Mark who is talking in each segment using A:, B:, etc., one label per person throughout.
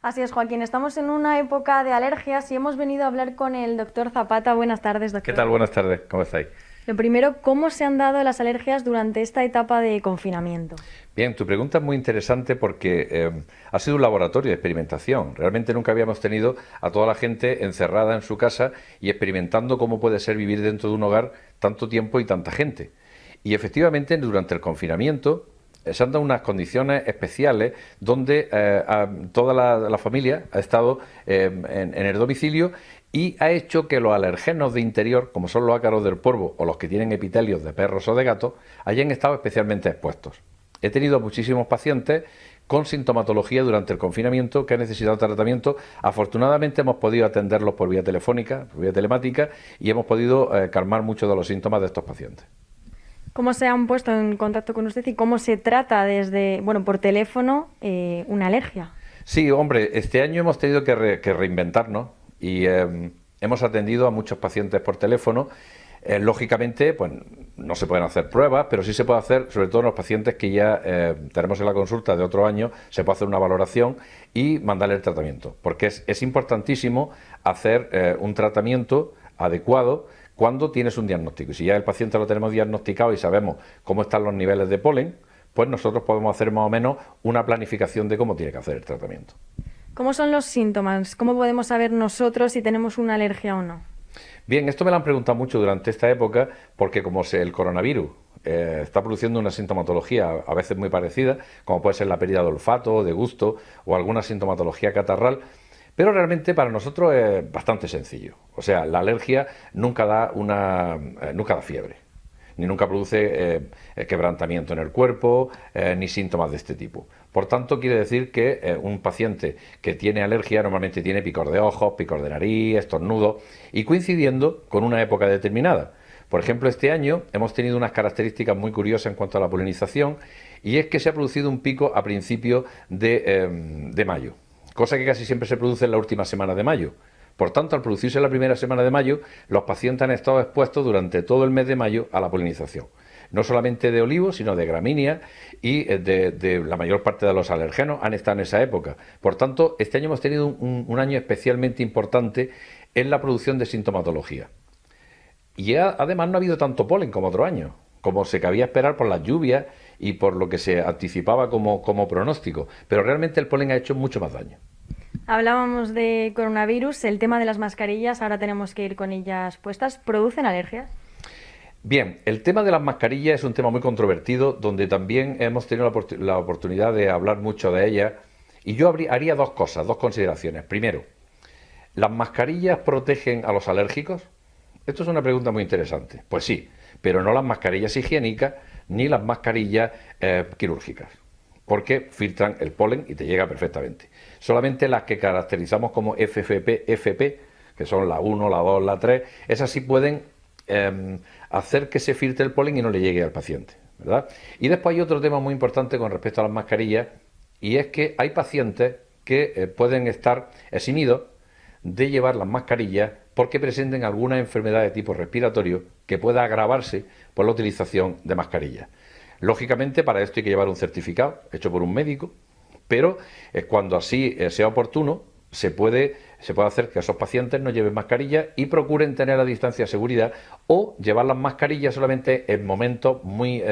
A: Así es, Joaquín. Estamos en una época de alergias y hemos venido a hablar con el doctor Zapata. Buenas tardes,
B: ¿Qué
A: doctor.
B: tal? Buenas tardes, ¿cómo estáis?
A: Lo primero, ¿cómo se han dado las alergias durante esta etapa de confinamiento?
B: Bien, tu pregunta es muy interesante porque ha sido un laboratorio de experimentación. Realmente nunca habíamos tenido a toda la gente encerrada en su casa y experimentando cómo puede ser vivir dentro de un hogar tanto tiempo y tanta gente. Y efectivamente, durante el confinamiento se han dado unas condiciones especiales donde toda la familia ha estado en el domicilio y ha hecho que los alergenos de interior, como son los ácaros del polvo o los que tienen epitelios de perros o de gatos, hayan estado especialmente expuestos. He tenido muchísimos pacientes con sintomatología durante el confinamiento que han necesitado tratamiento. Afortunadamente hemos podido atenderlos por vía telefónica, por vía telemática, y hemos podido calmar muchos de los síntomas de estos pacientes.
A: ¿Cómo se han puesto en contacto con usted y cómo se trata desde, bueno, por teléfono, una alergia?
B: Sí, hombre, este año hemos tenido que reinventarnos y hemos atendido a muchos pacientes por teléfono. Lógicamente, pues no se pueden hacer pruebas, pero sí se puede hacer, sobre todo en los pacientes que ya tenemos en la consulta de otro año, se puede hacer una valoración y mandarle el tratamiento, porque es importantísimo hacer un tratamiento adecuado cuando tienes un diagnóstico. Y si ya el paciente lo tenemos diagnosticado y sabemos cómo están los niveles de polen, pues nosotros podemos hacer más o menos una planificación de cómo tiene que hacer el tratamiento.
A: ¿Cómo son los síntomas? ¿Cómo podemos saber nosotros si tenemos una alergia o no?
B: Bien, esto me lo han preguntado mucho durante esta época porque como el coronavirus está produciendo una sintomatología a veces muy parecida, como puede ser la pérdida de olfato, de gusto o alguna sintomatología catarral, pero realmente para nosotros es bastante sencillo. O sea, la alergia nunca da fiebre, ni nunca produce quebrantamiento en el cuerpo, ni síntomas de este tipo. Por tanto, quiere decir que un paciente que tiene alergia normalmente tiene picor de ojos, picor de nariz, estornudo, y coincidiendo con una época determinada. Por ejemplo, este año hemos tenido unas características muy curiosas en cuanto a la polinización, y es que se ha producido un pico a principios de mayo, cosa que casi siempre se produce en la última semana de mayo. Por tanto, al producirse la primera semana de mayo, los pacientes han estado expuestos durante todo el mes de mayo a la polinización. No solamente de olivos, sino de gramíneas y de la mayor parte de los alergenos han estado en esa época. Por tanto, este año hemos tenido un año especialmente importante en la producción de sintomatología. Y además no ha habido tanto polen como otro año, como se cabía esperar por las lluvias y por lo que se anticipaba como pronóstico. Pero realmente el polen ha hecho mucho más daño.
A: Hablábamos de coronavirus, el tema de las mascarillas, ahora tenemos que ir con ellas puestas. ¿Producen alergias?
B: Bien, el tema de las mascarillas es un tema muy controvertido, donde también hemos tenido la oportunidad de hablar mucho de ellas. Y yo haría dos cosas, dos consideraciones. Primero, ¿las mascarillas protegen a los alérgicos? Esto es una pregunta muy interesante. Pues sí, pero no las mascarillas higiénicas ni las mascarillas quirúrgicas, porque filtran el polen y te llega perfectamente. Solamente las que caracterizamos como FFP, que son la 1, la 2, la 3, esas sí pueden hacer que se filtre el polen y no le llegue al paciente, ¿verdad? Y después hay otro tema muy importante con respecto a las mascarillas, y es que hay pacientes que pueden estar eximidos de llevar las mascarillas porque presenten alguna enfermedad de tipo respiratorio que pueda agravarse por la utilización de mascarillas. Lógicamente, para esto hay que llevar un certificado hecho por un médico, pero cuando así sea oportuno, se puede hacer que esos pacientes no lleven mascarilla y procuren tener a distancia de seguridad o llevar las mascarillas solamente en momentos muy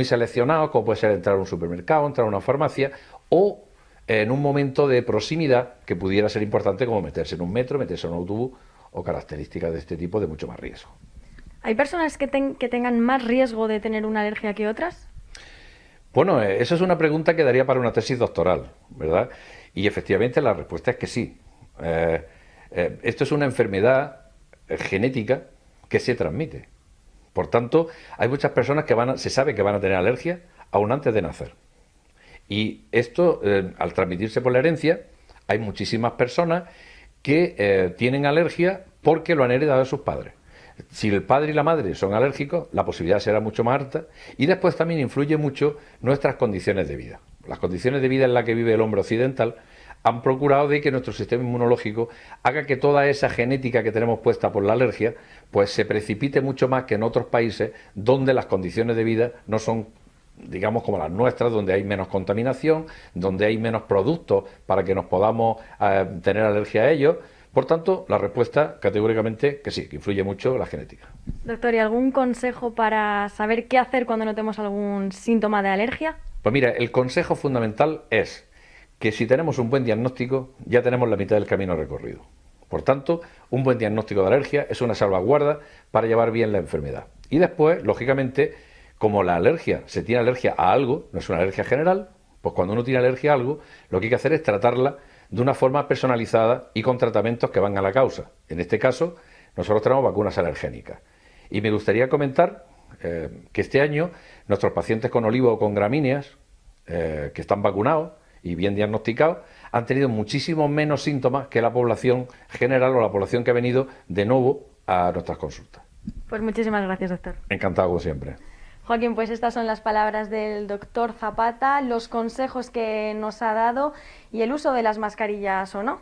B: seleccionados, como puede ser entrar a un supermercado, entrar a una farmacia o en un momento de proximidad que pudiera ser importante, como meterse en un metro, meterse en un autobús o características de este tipo de mucho más riesgo.
A: ¿Hay personas que tengan más riesgo de tener una alergia que otras?
B: Bueno, esa es una pregunta que daría para una tesis doctoral, ¿verdad? Y efectivamente la respuesta es que sí. Esto es una enfermedad genética que se transmite. Por tanto, hay muchas personas que se sabe que van a tener alergia aún antes de nacer. Y esto, al transmitirse por la herencia, hay muchísimas personas que tienen alergia porque lo han heredado de sus padres. Si el padre y la madre son alérgicos, la posibilidad será mucho más alta y después también influye mucho nuestras condiciones de vida. Las condiciones de vida en las que vive el hombre occidental han procurado de que nuestro sistema inmunológico haga que toda esa genética que tenemos puesta por la alergia pues se precipite mucho más que en otros países donde las condiciones de vida no son digamos, como las nuestras, donde hay menos contaminación, donde hay menos productos para que nos podamos tener alergia a ellos. Por tanto, la respuesta categóricamente que sí, que influye mucho la genética.
A: Doctor, ¿y algún consejo para saber qué hacer cuando notemos algún síntoma de alergia?
B: Pues mira, el consejo fundamental es que si tenemos un buen diagnóstico, ya tenemos la mitad del camino recorrido. Por tanto, un buen diagnóstico de alergia es una salvaguarda para llevar bien la enfermedad. Y después, lógicamente, como la alergia, se tiene alergia a algo, no es una alergia general, pues cuando uno tiene alergia a algo, lo que hay que hacer es tratarla de una forma personalizada y con tratamientos que van a la causa. En este caso, nosotros tenemos vacunas alergénicas. Y me gustaría comentar que este año nuestros pacientes con olivo o con gramíneas, que están vacunados y bien diagnosticados, han tenido muchísimo menos síntomas que la población general o la población que ha venido de nuevo a nuestras consultas.
A: Pues muchísimas gracias, doctor.
B: Encantado, como siempre.
A: Joaquín, pues estas son las palabras del doctor Zapata, los consejos que nos ha dado y el uso de las mascarillas o no.